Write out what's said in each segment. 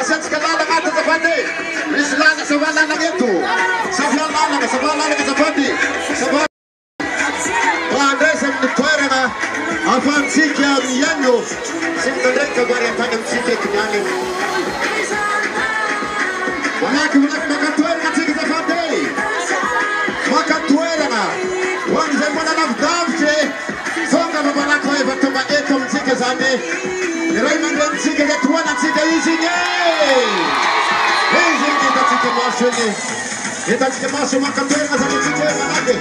Asatsika lalana ato azafady misy lana sava lalana eto sava lalana azafady sava andresa amin'ny toerana ahafahantsika miaino sy mitandreka vary antany amintsika eto niany malaky maka toerana atsika azafady maka toerana ho an'izay mbola lavidavitry tonga fa malaky fa efa tonga eto amintsika zany iray mandrenitsika le toanatsika izy igny izy igny hitatsika maso igny hitatsika maso maka toerana zany atsika e malaky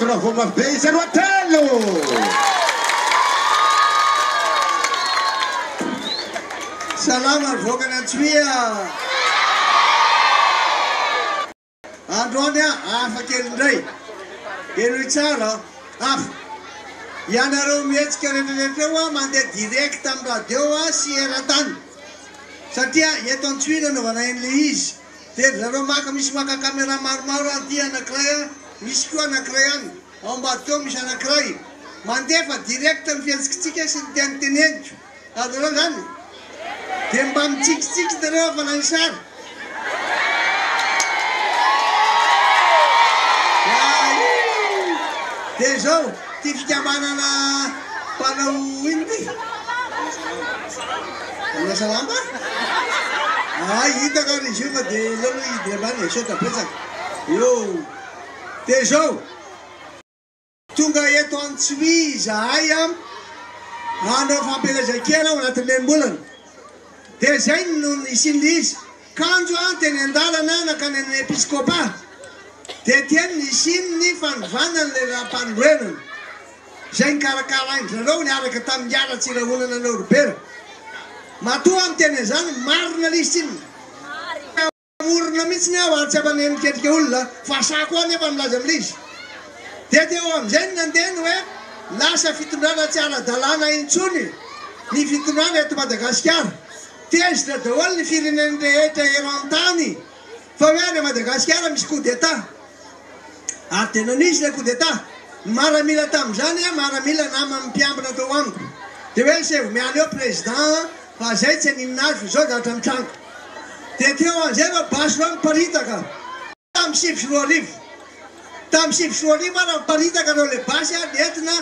Bravo Marbei, 0 Tello! Salama vogana tsvia. Androanya afa kelindray. Kely tsara afa. Ianareo mihetsika rehetrarehetra mandeha direct amin'ny radio sy eran-tany. Satria eto Antsvina naovana an'ilay izy. Dia zareo misy maka caméra maromaro aty anankiray misy koa anankiray any. Ao Ambatô misy anankiray. Mandefa direct amin'ny fihetsikitsika sy ny tiany teneniko. Adareo zany. Dia mba mitsikitsiky dareo fa nany sary. Dia zao ty fikamanana mpanao ino ty? Anasa lamba? Hitaka izy io fa dia lolo izy dia ambany sota betsaka. Io. Dia zao tonga eto Antsvia zahay hanao fampelezan-kely ao anatin'ny bolana. Dia zay no isin'ilay izy. Kanjo teny an-dalana nakany amin'ny episkopa. Dia tiany isin ny fanovanany le raha-panorenana. Zay ny karakara ainy zareo niaraka tamin'ny ara-tsirahonana an'Orobera. Matoa amin'ny teny zany marina lisiny. Morona mihitsy ny ao ary tsy avany miketrika olona fa sako ao nefa milaza amin'ilay izy. Dia eo amin'izay ny nandeha hoe lasa fitondrana tsy ara-dalàna intsony ny fitondrana eto Madagasikara. Tezitra daholo ny fireneny rehetra eran-tany fa hoe any Madagasikara misy coup d'état. Ary tena nisy le coup d'état. Maramila tamin'izany maramila nama mpiambina tao amiko. Dia hoe sevo miala eo président fa zay tsy aninona azy zao zatra mitrango. Dia teo an'izay fa baso ao miparitaka. Tamin'ny 7 Tamin'ny 7 ara miparitaka reo le basy entina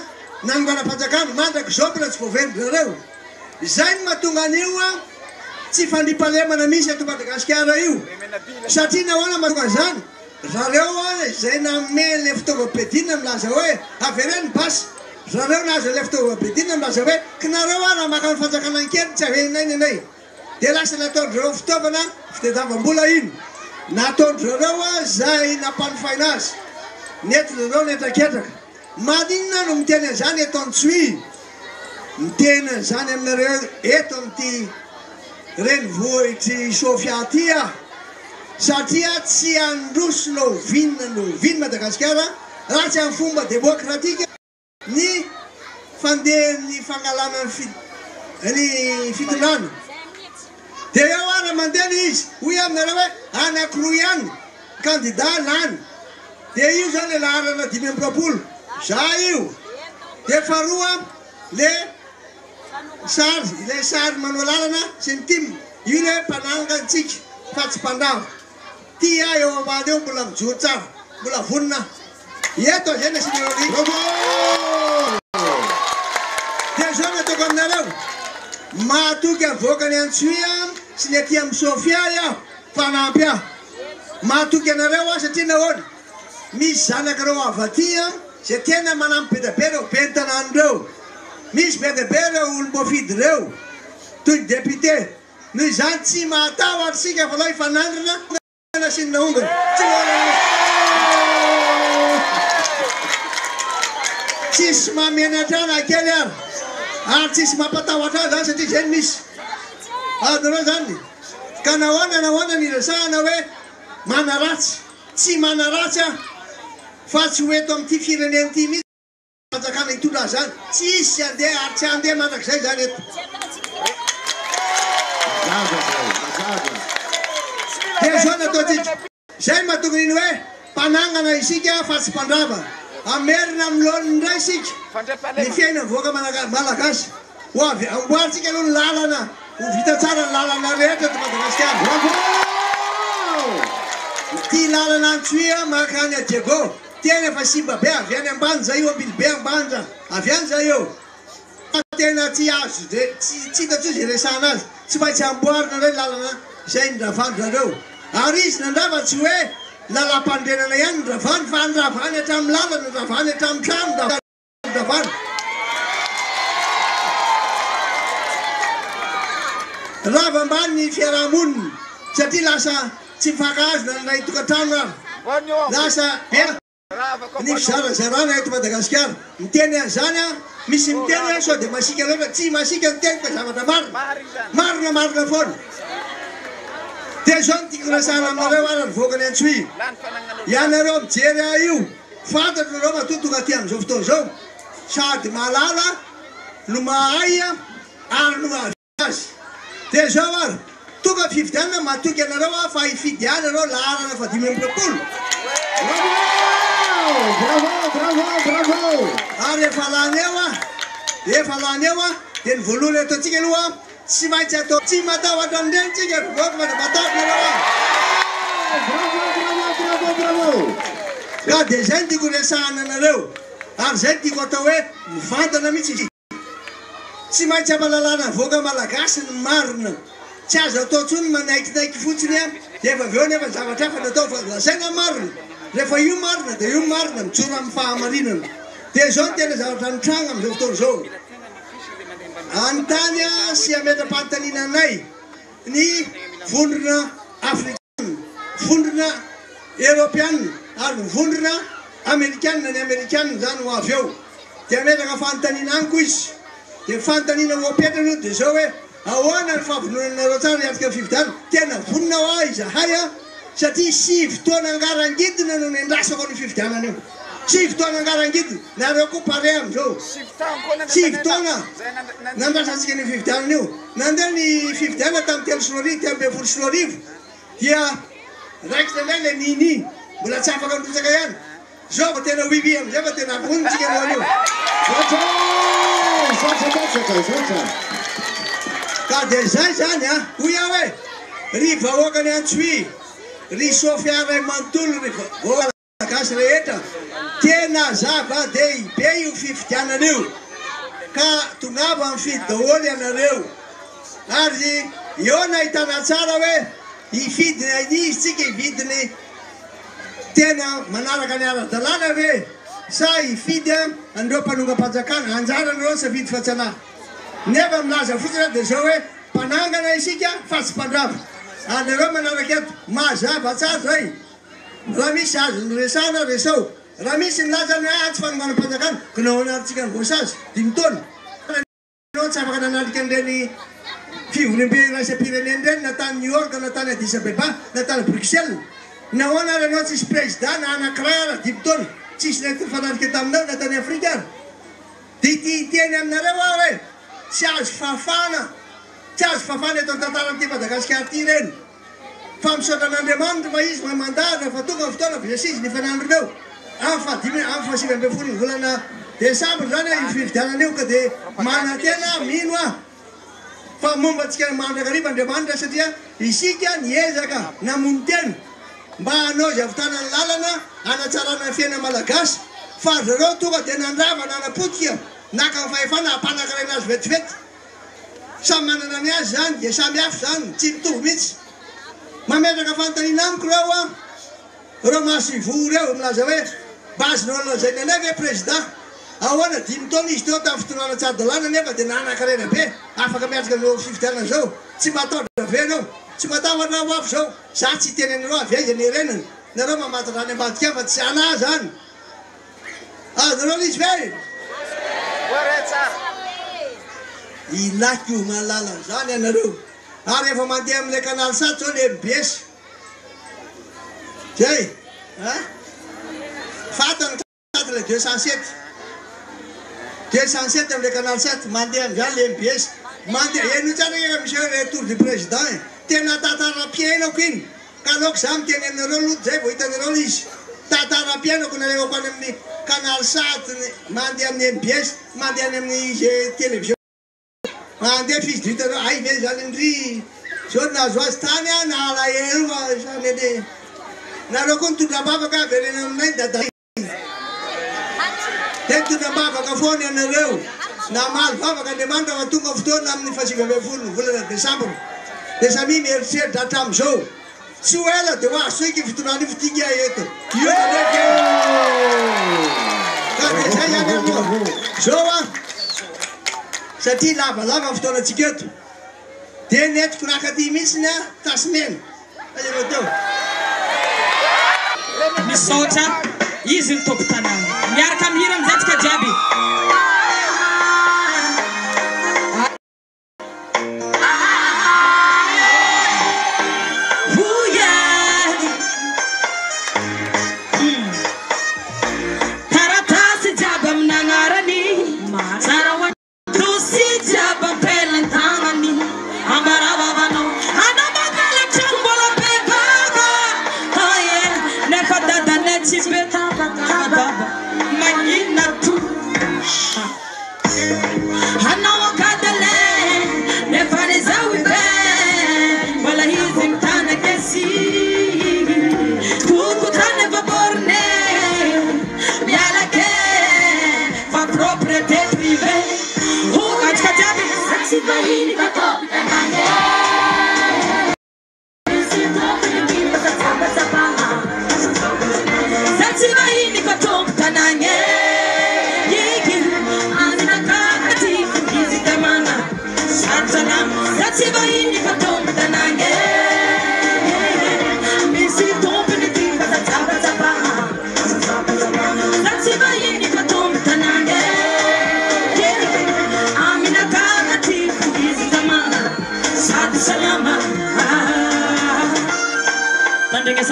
nangoana-panjakana mandraka zao mbola tsy voavendy zareo. Zay no mahatonga an'io tsy fandripalemana misy eto Madagasikara io. Satria nahoana mahatonga zany? Zareo zay nanome le fitaovam-piadina milaza hoe avereny basy. Zareo nahazo le fitaovam-piadina milaza hoe kinareo raha maka ny fanjakana kely tsy aveninay anay. Dia lasa nataon'ireo fitaovana fitadiavam-bola iny. Nataon'ireo zay nampanofaina azy. netinareo netraketraka maninona no miteny an'izany eto Antsohihy miteny an'izany aminareo eto amin'ity renivohitry Sofia ty ah satria tsy androso no viny Madagasikara raha tsy amin'ny fomba demokratika ny fandehan'ny fangalana ny fitondrana dia eo ara mandeha izy hoy aminareo hoe anankiroa ihany candidat lany dia io zany le laharana 5 za io dia faharoa le sary manao lalana sy ny tim io le mpanangantsika fa tsy mpandava ty a eo ambany eo mbola mijoro tsara mbola vonona eto zany sy dia zao no ataoko aminareo mahatoky avoaka ny Antsohihy sy ny aty amin'ny Sofia iaho fanampy aho mahatoky anareo aho satria nahoana misy zanakareo avy aty zay tena manampy be dia be reo be ny tanànareo misy be dia be reo olom-boafidy reo toy député noho izany tsy mahatahotra sika fa loha ifanandrana sy ny naongana tsisy mamenatrana kely ary tsisy mampatahotra azy zany satria zany misy adonao zany ka nahoana niresahana hoe manaratsy tsy manaratsy ah fa tsy hoeto amin'ity fireneny ity mihitsy fanjakana hitondra zany tsisy andeha ary tsy andeha mandrakizay zany eto dia zao nataotsika zay mahatokony iny hoe mpanangana isika fa tsy mpandrava amerina amin'ny lolony indray isika ny fiaina mivoaka malagasy ho avy amboaritsika aloha ny lalana ho vita tsara ny lalana rehetra eto Madagasikara ty lalana Antsohihy makany a Diego tena fa simba be avy any ambany zay io ambily be ambanja avy any zay eo tena tsy azo tsy hitatso izy resahana azy tsy maintsy amboarina re lalana zay ndravandrareo ary izy nandrava tsy hoe lalam-pandrenana ihany ndravany fa andravany hatramin'ny lalana ndravany hatramin'ny trano ndravany rava ambany ny fiarahamoniny satria lasa tsy mifankahazo na nay tokantrano ary lasa ny fizarazarana eto Madagasikara miteny an'izany a misy miteny hoe sao dia masika loatra tsy masika miteny fa zavatra marina foana dia zao no tiako resahana aminareo ary nivoaka ny Antsohihy ianareo mijery ah io fantatrareo matotoka aty amin'izao fotoana zao sady malala no mahay ary no mahavy azy dia zao ary toka fividianana matoky anareo a fa hifidianareo laharana fa 5 ary efa lany eo a dia ny voalohany ataotsika aloha tsy maintsy atao tsy matahotra amin'ireny tsika matahotra ka dia zay no tiako resahana anareo ary zay no tiako atao hoe mivantana mihitsy tsy maintsy amalalana voaka malagasy ny marina tsy azo atao tsony manaikinaiky fotsiny a dia efa aveo nefa zavatra hafa natao fa lasaina marina rehefa io marina dia io marina mijoro amin'ny fahamarinana dia zao no tena zavatra nitranga amin'izao fotoana zao anontany a sy ametra-panontaniana anay ny vondrona afrikana vondrona européanna ary vondrona amerikanina ny amerikanina zany ho avy eo dia ametraka fanontaniana any koa izy dia fanontaniana ho apetrana io dia zao hoe ahoana ny fahavononanareo tsara hiatrika fividana tena vonona ho ahy zahay a satria 7 taona angarangidina no nendrasako ny fividianana io 7 taona angarangidina nareo koa pare amizao 7 taona nandrasatsika ny fividianana io nandeha ny fividianana tamin'ny 3 dia raiky tanay le niny mbola tsy afaka ndrotsaka ihany zao fa tena wiwi amizay fa tena vonitsika alohan'io ka dia zay zany a hoy aho hoe ry vahoaka ny Antsohihy ry Sofia ray manontolo ry vahoaka malagasy rehetra tena zava-dehibe io fifidianana io ka tongava mifidy daholo ianareo ary eo nahitana tsara hoe hifidiny aizy tsika hividiny tena manaraka ny ara-dalàna ve sa hifidy andreo mpanonga-panjakana anjaranareo safidy fatsanahy nefa milaza fotsiny dia zao hoe mpanangana isika fa tsy mpandrava anareo manaraka eto mazava tsara zay raha misy azo ny resana resao raha misy nilaza ny tsy fanomanam-panjakana kinao anatintsika ny voasazy 5 taona anao tsy afaka nanalika an'ireny fivorimbe raisam-pireneny ireny natany New York natany Addis Abeba natany Bruxelles nahoana ary anao tsisy président na anankiray ara 10 taona tsisy fanalika taminao natany Afrika ary dia teny aminareo aho hoe tsy azo fafana eto an-tantaran'ity Madagasikara ity reny fa misaotra an'Andriamanitra fa izy mandahatra fa tonga fotoana visasizy ny fanandroneo amin'ny 7 ny volana desambra zany io fividianana io ka dia manantena mino ah fa momba antsika mandrakariva Andriamanitra satria isika niezaka namono teny mba hanao izay avitana ny lalana hanatsarana ny fiaina malagasy fa zareo tonga dia nandrava nanapotika naka ny fahefana hampanankaray azy vetivety samy manana ny azy zany dia samy hafa zany tsy mitovy mihitsy mametraka fanontaniana amiko reo a reo masivo reo milaza hoe bazinao lazainy anay ve président ahoana 5 taona izy teo tamin'ny fotoana tsara-dalàna nefa dia nanankarena be afaka miatrika no fividianana zao tsy matahotra ve anao tsy matahotra ho afo zao za tsy teny anareo avy aiza ny renany nareo mamata rany ambadika fa tsy ana zany azonareo izy ve ilaky io mahalala zany anareo ary efa mandeha amin'ilay canal 7 zao le MBS zay fatana le 207 amin'ilay canal 7 mandeha amin'izany le MBS mandeha eno tsara efa misy hoe retour du président tena tantara-piainako iny ka anaoko za miteny aminareo loto zay vao hitanareo izy tantara-piainako narevako any amin'ny canal 7 mandeha amin'ny MBS mandeha any amin'ny télévision mandeha fisy do hitanareo ay ve zany indry zao nazo azy tany a na alahelo zany ede nareo koa nitondram-bavaka verena aminay dada dia nitondram-bavaka foana ianareo namaly vavaka Andriamanitra fa tonga fotoana amin'ny 7 volana desambra dia samy mieritreritra hatramin'izao tsy ho ela dia ho azo soiky fitondrana io fitinga eto io ndraiky ka dia zay ihany aloha zao a satria lavalava fotoana antsika eto dia netiko rakaty mihitsy ny a tasimena aereo teo misaotra izy ny tompo tanàna miaraka mihira amin'izay tsika jiaby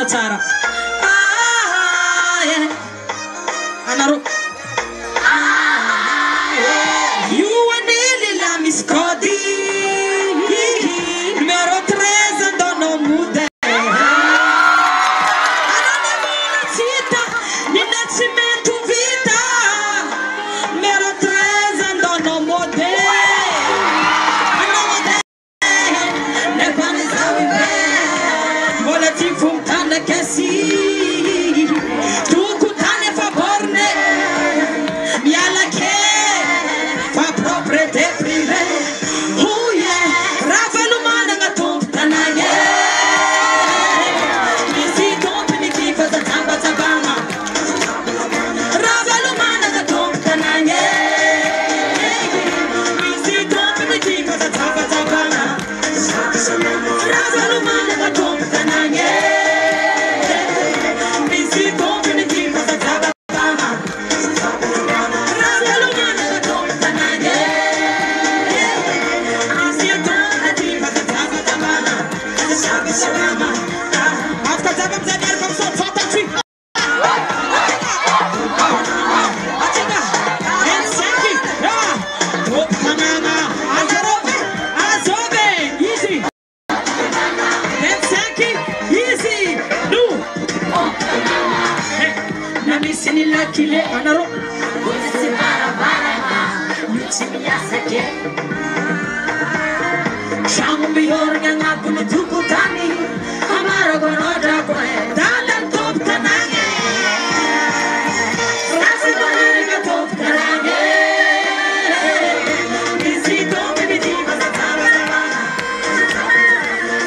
Tsara anaro you anele la miscodi numero 13 andono mude anane mola cita ninacimento vita numero 13 andono mude anone ne panisawi be mola ti funtana che si tu cutane favorne mi alla che fa proprio te prive oh yeah ravelo mana ngatomp tanaye mi si tomp ni ki fa tamba tabana misy lakile anarô tragno mioragna agnabony tokotany amarako anao drako dalan tompy tanagna rasamanaraka tompy tanagna misy tompy midiva zazavanavana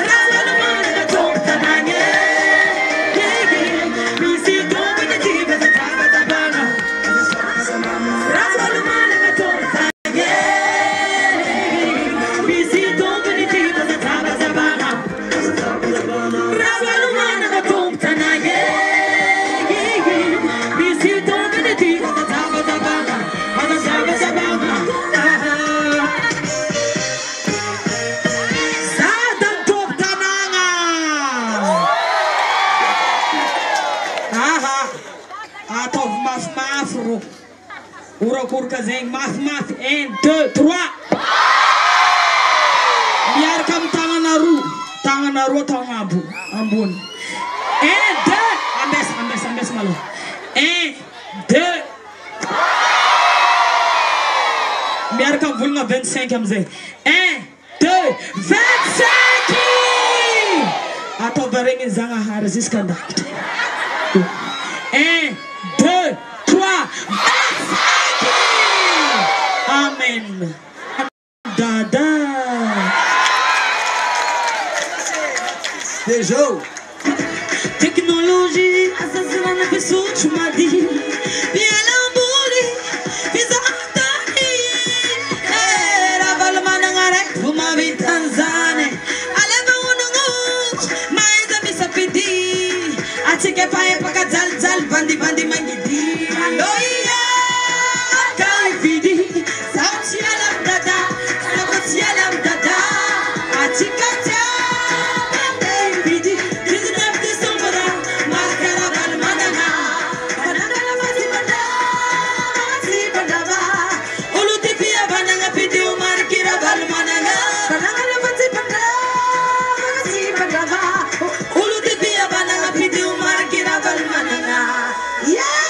rasamanaraka tompy tanagna misy tompy midiva zazavanavana rasamanaraka tompy tanagna Urakurka zeng maf 1 2 3 biar kam tangan naru tangan ambun 1 2 ambes malu 1 2 biar kam vulna 25 am zeng 1 2 25 atau barengin zanga harus iskanda 1 2 3 Amen. Dada. Beijou. Technologie, assassina na pessoa chumadi. Bielamburi, bizatani. Era balmana ngare, fuma Tanzania. Aleva unungu, maida misapidi. Achike pae pakazal zal bandi mangidi. Aloia, kai vidi. Yalam dada, achikata, baby, this is not the summer. Maskara balmana, banana masibanda, masibanda. Uluti pia banana pidi umarkira balmana, banana masibanda, masibanda. Uluti pia banana pidi umarkira balmana. Yeah.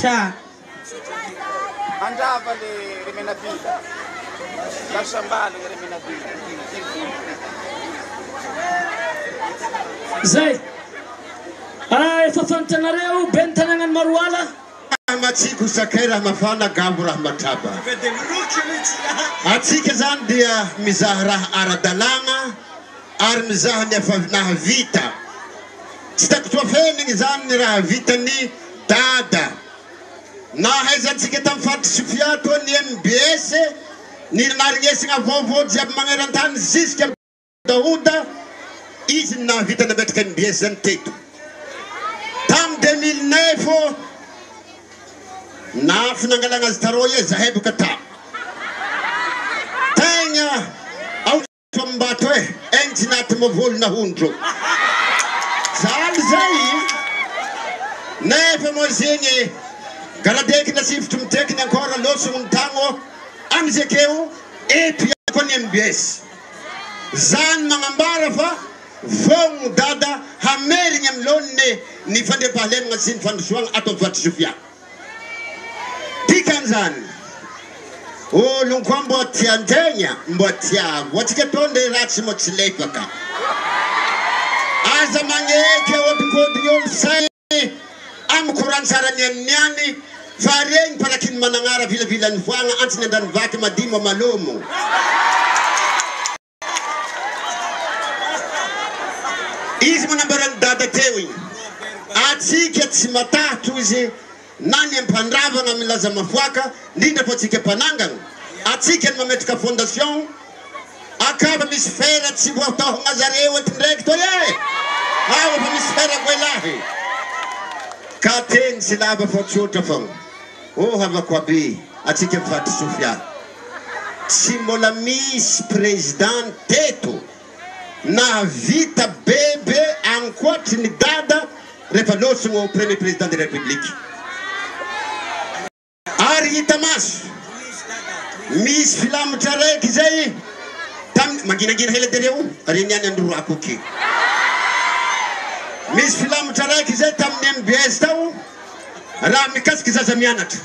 Sa Andava le rimenabile. La sambale le rimenabile. zay efa fantanareo ben tanagnan Maroala Matsiko sakay raha mafana gambo raha matraba. Atsika zany dia mizaha raha ara-dalàna ary mizaha ny nahavita. Tsy takotoa fenigny zany ny raha vitany dada. Nahaizantsika tamin'ny Faty Sofia toa ny MBS ny narinesagna vaovao jiaby magneran-tany ziska Daouda izy ny nahavita nametraka MBS zany teto. Tamin'ny 2009 nafy nangalagna azy tarô e zahay boka ta. Tegna aotra ambato engitsy naty mavolona hondro. Zany zay nefa moa zegny garadeky nasivotry mitekiny ankora losogny ny tagno amizekeo epiako ny MBS. Zany magnambara fa vogno dada hamerigny amilony ny fandrepahalemagna sy ny fandrosoagna atao Faty Sofia. Dikan'izany olo koa mbo tian-tegna mbo tiavo atsika tonde ratsy mo tsy lepaka aza magneky odimpodiny olo say amy korantsarany aminiany fa regny palakiny managnara vilavilany voagna antsiny andrany vaky madimo malomo. Izy manambarany dada teo igny atsika tsy matahotra izy nany ampandravagna milaza mafoaka ndrindra fa atsika mpanangana atsika ny mametraka fondation akava misy fera tsy voataogna zareo etindraiky toy awa fa misy fera goelahy ka teny tsy lava fa tsotra fogna havako aby atsika amin'ny Faty Sofia tsy mbola misy président teto nahavita bebe ankoatry ny dada rehefa losogno au premier président de la République. Ary hita maso misy filamatra raiky zay manginagina hela dereo ary niany andorako ake. Misy filamatra raiky zay tamin'ny MBS tao raha mikasiky zaza mianatra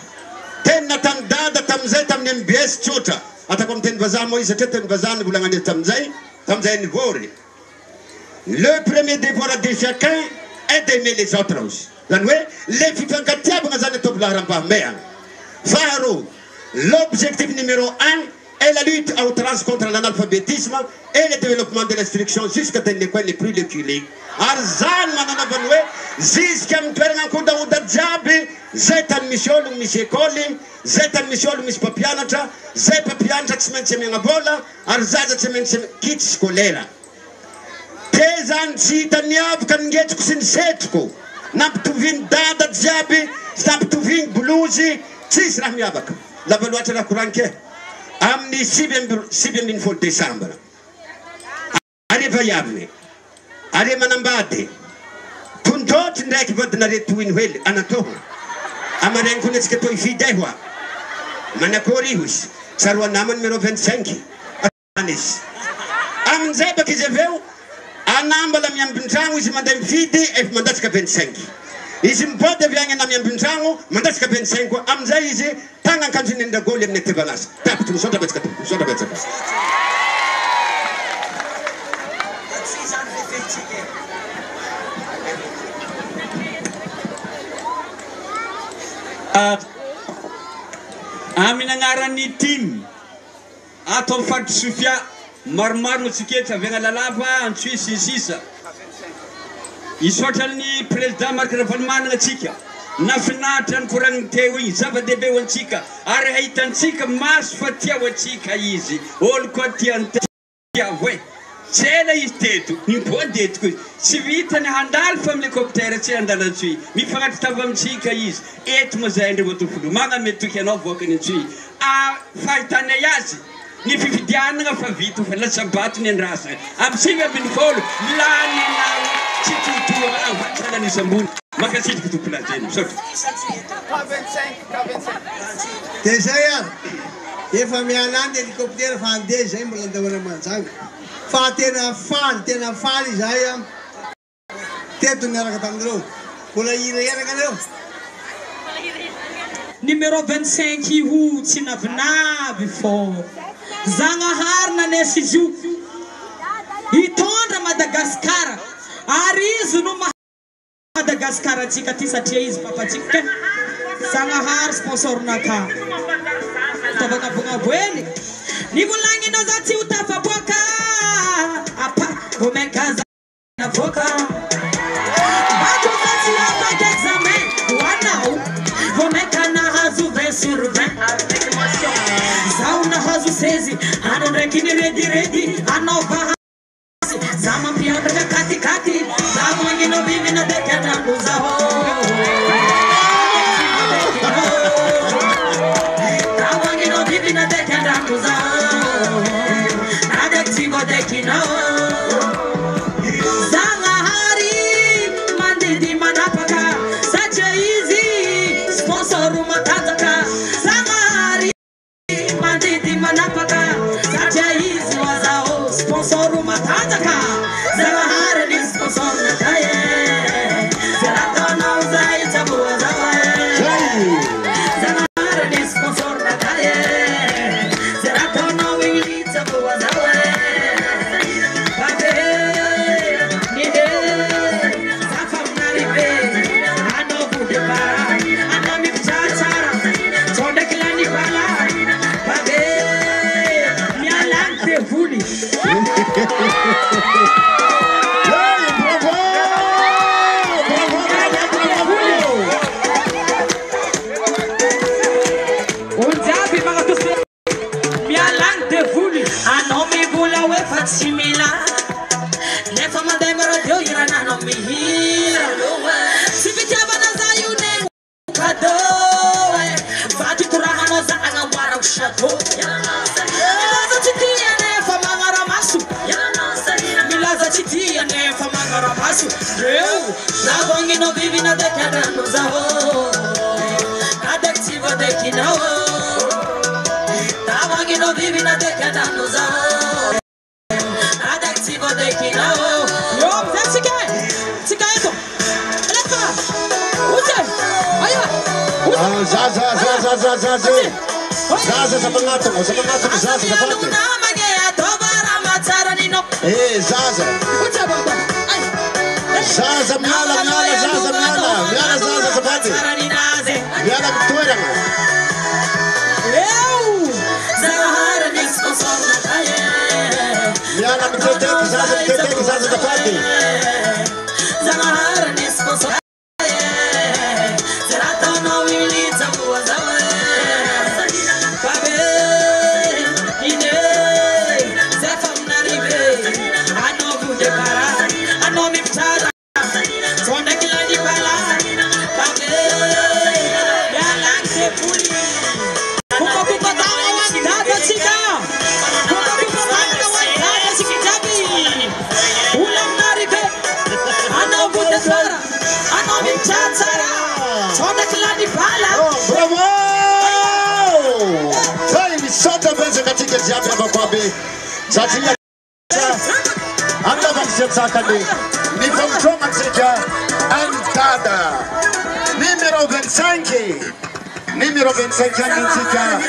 teny natany dada tamizay tamin'ny MBS tsotra atako amin'ny teny vazaha moa izy satria teny vazaha nivolagna tamizay nivory le premier devoir de chacun est d'aimer les autres aussi. Zany hoe le fifankatiavagna zany ataovy laharam-pahameagna. Faharoa, l'objectif numéro 1 est la lutte à outrance contre l'analphabétisme et le développement de l'instruction jusqu'à dans l'école les plus reculées. Ary zany mananavany hoe jusqu'à amin'ny toeragna ankodaoda jiaby zay tany misy ologno misy école, zay tany misy ologno misy mpampianatra, zay mpampianatra tsy maintsy amiagna vola ary zaza tsy maintsy kitsy scolaire. Te zany tsy hita niavaka ningetriko sy ny setriko nampitoviny dada jiaby sy nampitoviny bolozy tsisy raha miavaka. Lava loatra raha koranike amin'ny 7 Desambra areva iaviny are manambady tondotry ndraiky vadinare toiny hely anatohona amaregny koa netsika to ifidy ay hoa manakory iho izy saroa nama numéro 25 izy amin'izay baka izy aveo anambala miambin-tragno izy mandeha mifidy efa mandatsika 25 izy mibody avy agny ana miambin-tragno mandatsika 25 koa amin'izay izy tagna akanjony andragoly amin'ny atevanazy tapitry misondra betsaka tompo misondra betsaka. Amin'ny agnaran'ny team atao Faty Sofia maromaro atsiketra avy agna lalava antsuisy sisa isotran'ny président Marc Ravalomanana atsika nafinaritra ny koragniny teo igny zava-dehibe ho antsika ary hahitantsika maso fa tiao atsika izy olo koa tiao hoe tsy ela izy teto mibody etiko izy tsy vitany handalo fa amin'ny hélicoptère tsy handalo antsoy mifagnatitava amintsika izy eto moa zay andreo tompolo magnametoky anao voakany antsoy fahitanay azy ny fifidianana fa vita fa latsabato ny andrasana amitsika ambinifolo lany anao tsy totoa vatrana isambony makasitrika tompolazeny misaotra dia zay ary efa mialany hélicoptère fa andeha zay mbola andahoana manjanga fa tena faly zay teto niaraka taminareo mbola irairaka anareo Numéro 25 io tsy navinavy fô Zagnahary nanesy izy io hitondra Madagasikara ary izy no Madagasikara atsika ty satria izy papatsika ke Zagnahary sponsornaka tavagnabognabo eny ny volagninao za tsy ho tafaboaka apa vomeka zavoaka bato za tsy afaka examen hoanao vomeka nahazo 20 sur 20 zaho nahazo 16 ano ndraiky ny rediredy anao bahasy za mampiandraka katikati za magnino vivina deky andrando zaho Zagnahary mandidy manapaka satria izy sponsor matanjaka Zagnahary mandidy manapaka satria izy wazao sponsor matanjaka Zagnahary ni sponsor nakaye zeratanao zay tabua zawe Zagnahary ni sponsor nakaye zeratanao ili tabua zawe não vive na década nos arroz Adictiva daqui não Tá bom que não vive na década nos arroz Adictiva daqui não Yo, você quer? Você quer isso? Olha cá Uce Olha Zaza sa pangatong Zaza sa pati Zaza Zaza miala Zaza sa pati miala Victoria Zagnahary ni sponsor nakaye miala Zaza sa pati Zagnahary ni sponsor zeratanao ili tabua zawe bravo! Sai misota pensa katika ziapi hapa kwabe Zatia Anda bakisetsaka ni pomtroma tsika Antada Numero 25 Numero 25 Antika